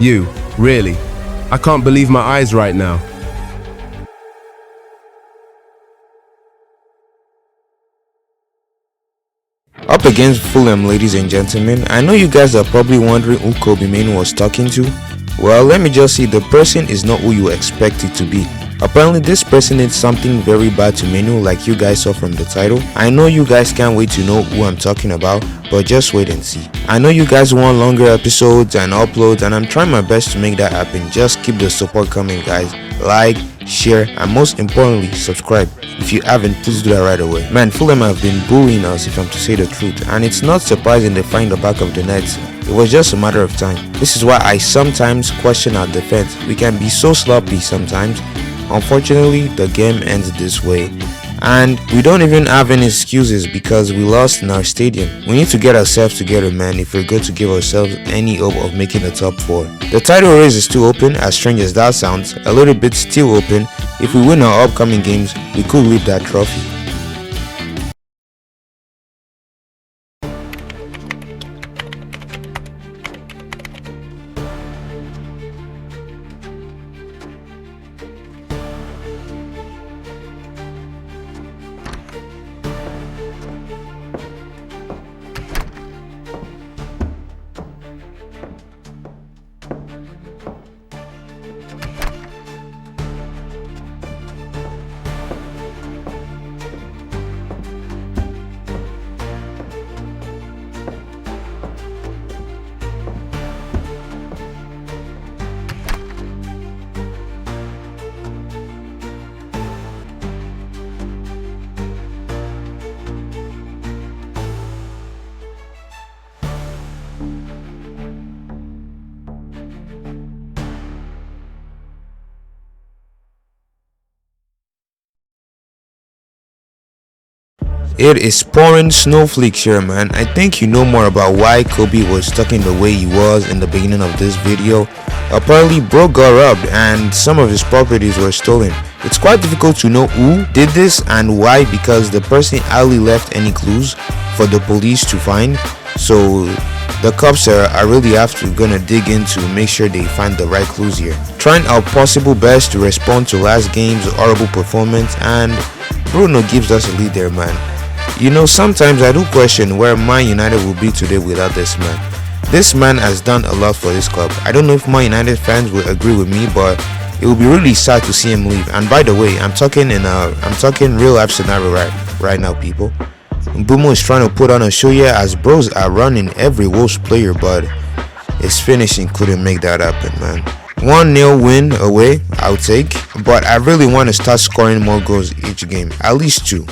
You, really? I can't believe my eyes right now. Up against Fulham, ladies and gentlemen. I know you guys are probably wondering who Kobbie Mainoo was talking to. Well, let me just say the person is not who you expect it to be. Apparently this person did something very bad to Mainoo, like you guys saw from the title. I know you guys can't wait to know who I'm talking about, but just wait and see. I know you guys want longer episodes and uploads, and I'm trying my best to make that happen. Just keep the support coming, guys. Like, share, and most importantly, subscribe. If you haven't, please do that right away. Man, Fulham have been bullying us, if I'm to say the truth, and it's not surprising they find the back of the net. It was just a matter of time. This is why I sometimes question our defense. We can be so sloppy sometimes. Unfortunately, the game ends this way, and we don't even have any excuses because we lost in our stadium. We need to get ourselves together, man, if we're going to give ourselves any hope of making the top 4. The title race is still open, as strange as that sounds, a little bit still open. If we win our upcoming games, we could lift that trophy. It is pouring snowflakes here, man. I think you know more about why Kobbie was talking the way he was in the beginning of this video. Apparently, bro got robbed and some of his properties were stolen. It's quite difficult to know who did this and why, because the person hardly left any clues for the police to find. So the cops are really have to gonna dig in to make sure they find the right clues here. Trying our possible best to respond to last game's horrible performance, and Bruno gives us a lead there, man. You know, sometimes I do question where Man United will be today without this man. This man has done a lot for this club. I don't know if Man United fans will agree with me, but it will be really sad to see him leave. And by the way, I'm talking real life scenario right now, people. Mbeumo is trying to put on a show here as bros are running every Wolves player, but his finishing couldn't make that happen, man. 1-0 win away, I'll take, but I really want to start scoring more goals each game, at least 2.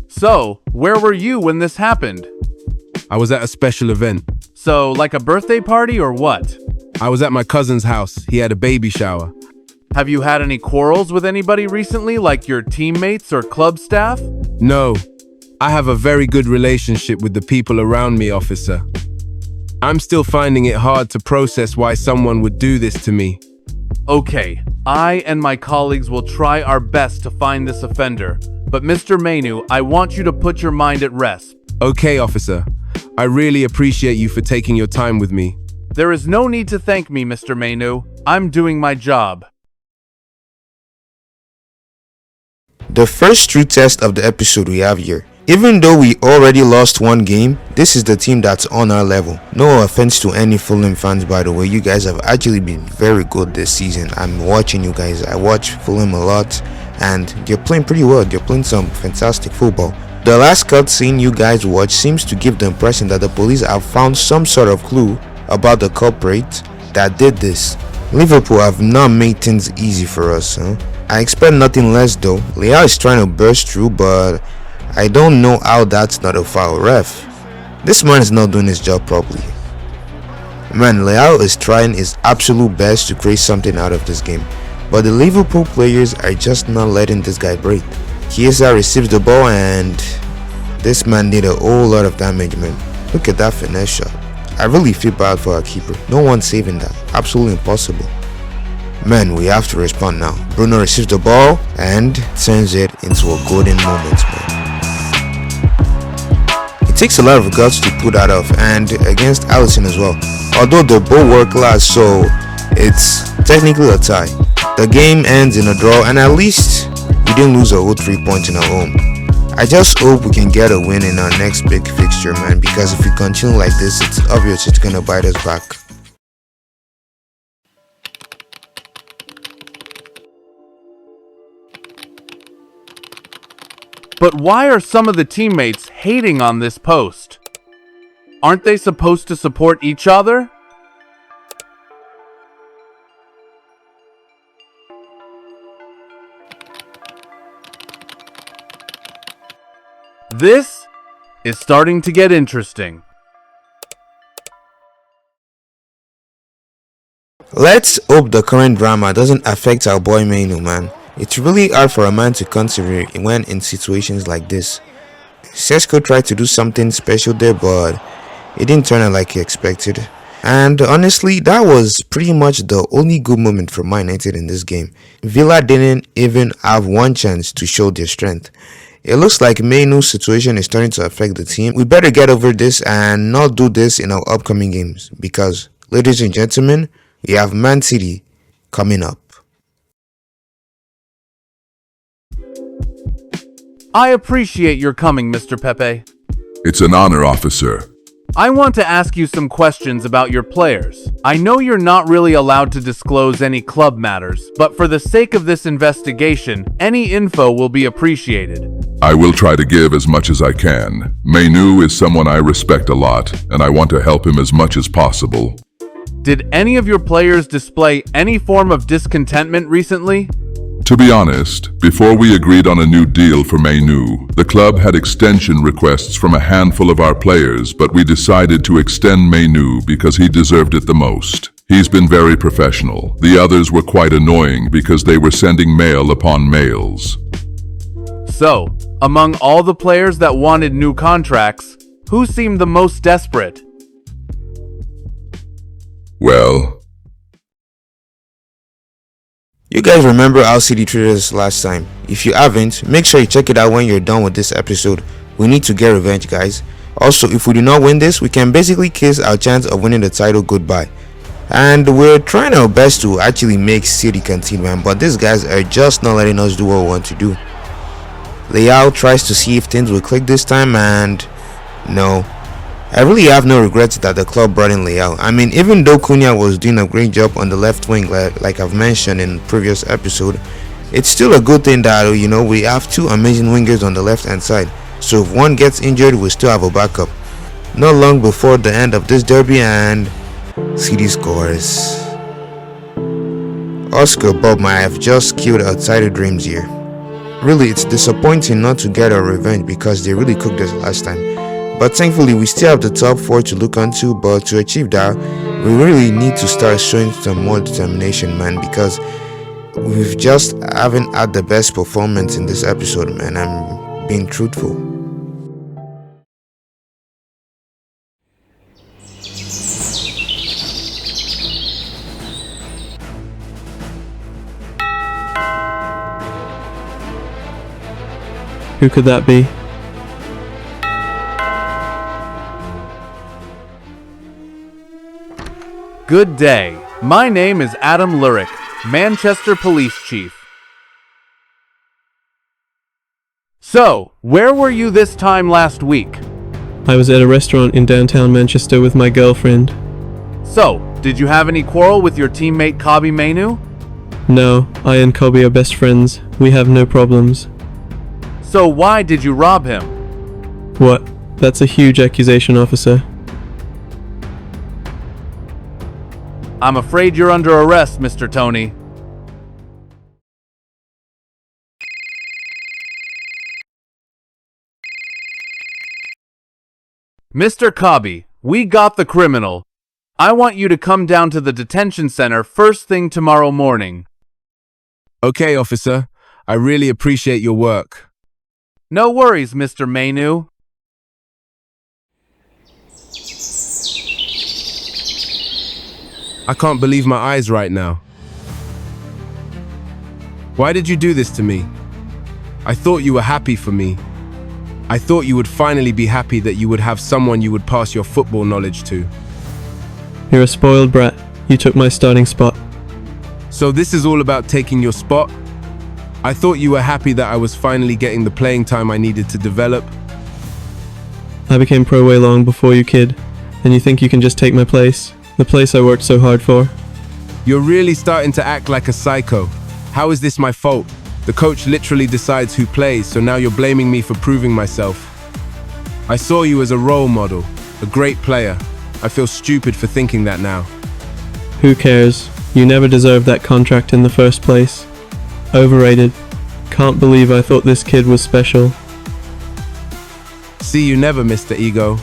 So, where were you when this happened? I was at a special event. So, like a birthday party or what? I was at my cousin's house. He had a baby shower. Have you had any quarrels with anybody recently, like your teammates or club staff? No, I have a very good relationship with the people around me, officer. I'm still finding it hard to process why someone would do this to me. Okay, I and my colleagues will try our best to find this offender. But Mr. Mainoo, I want you to put your mind at rest. Okay, officer. I really appreciate you for taking your time with me. There is no need to thank me, Mr. Mainoo. I'm doing my job. The first true test of the episode we have here. Even though we already lost one game, this is the team that's on our level. No offense to any Fulham fans, by the way. You guys have actually been very good this season. I'm watching you guys. I watch Fulham a lot, and they're playing pretty well. They're playing some fantastic football. The last cutscene you guys watched seems to give the impression that the police have found some sort of clue about the culprit that did this. Liverpool have not made things easy for us, huh? I expect nothing less though. Leao is trying to burst through, but I don't know how that's not a foul. Ref, this man is not doing his job properly. Man, Leao is trying his absolute best to create something out of this game, but the Liverpool players are just not letting this guy breathe. Chiesa receives the ball and this man did a whole lot of damage, man. Look at that finesse shot. I really feel bad for our keeper. No one saving that. Absolutely impossible. Man, we have to respond now. Bruno receives the ball and turns it into a golden moment, man. It takes a lot of guts to pull that off, and against Allison as well. Although they both were class, so it's technically a tie. The game ends in a draw, and at least we didn't lose a whole 3 points in our home. I just hope we can get a win in our next big fixture, man, because if we continue like this, it's obvious it's gonna bite us back. But why are some of the teammates hating on this post? Aren't they supposed to support each other? This is starting to get interesting. Let's hope the current drama doesn't affect our boy Mainoo, man. It's really hard for a man to consider when in situations like this. Sesko tried to do something special there, but it didn't turn out like he expected. And honestly, that was pretty much the only good moment for Man United in this game. Villa didn't even have one chance to show their strength. It looks like Mainoo's situation is starting to affect the team. We better get over this and not do this in our upcoming games, because, ladies and gentlemen, we have Man City coming up. I appreciate your coming, Mr. Pepe. It's an honor, officer. I want to ask you some questions about your players. I know you're not really allowed to disclose any club matters, but for the sake of this investigation, any info will be appreciated. I will try to give as much as I can. Mainoo is someone I respect a lot, and I want to help him as much as possible. Did any of your players display any form of discontentment recently? To be honest, before we agreed on a new deal for Mainoo, the club had extension requests from a handful of our players, but we decided to extend Mainoo because he deserved it the most. He's been very professional. The others were quite annoying because they were sending mail upon mails. So, among all the players that wanted new contracts, who seemed the most desperate? Well, you guys remember how City treated us last time? If you haven't, make sure you check it out when you're done with this episode. We need to get revenge, guys. Also, if we do not win this, we can basically kiss our chance of winning the title goodbye. And we're trying our best to actually make City concede, man, but these guys are just not letting us do what we want to do. Leao tries to see if things will click this time, and no. I really have no regrets that the club brought in Leao. I mean, even though Cunha was doing a great job on the left wing, like I've mentioned in previous episode, it's still a good thing that, you know, we have two amazing wingers on the left hand side. So if one gets injured, we still have a backup. Not long before the end of this derby, and City scores. Oscar Bob might have just killed our title dreams here. Really, it's disappointing not to get our revenge because they really cooked us last time. But thankfully, we still have the top 4 to look onto, but to achieve that, we really need to start showing some more determination, man, because we've just haven't had the best performance in this episode, man. I'm being truthful. Who could that be? Good day. My name is Adam Lurick, Manchester Police Chief. So, where were you this time last week? I was at a restaurant in downtown Manchester with my girlfriend. So, did you have any quarrel with your teammate Kobbie Mainoo? No, I and Kobbie are best friends. We have no problems. So why did you rob him? What? That's a huge accusation, officer. I'm afraid you're under arrest, Mr. Tony. Mr. Kobbie, we got the criminal. I want you to come down to the detention center first thing tomorrow morning. Okay, officer. I really appreciate your work. No worries, Mr. Mainoo. I can't believe my eyes right now. Why did you do this to me? I thought you were happy for me. I thought you would finally be happy that you would have someone you would pass your football knowledge to. You're a spoiled brat. You took my starting spot. So this is all about taking your spot? I thought you were happy that I was finally getting the playing time I needed to develop. I became pro way long before you, kid. And you think you can just take my place? The place I worked so hard for? You're really starting to act like a psycho. How is this my fault? The coach literally decides who plays, so now you're blaming me for proving myself. I saw you as a role model, a great player. I feel stupid for thinking that now. Who cares? You never deserved that contract in the first place. Overrated. Can't believe I thought this kid was special. See you never, Mr. Ego.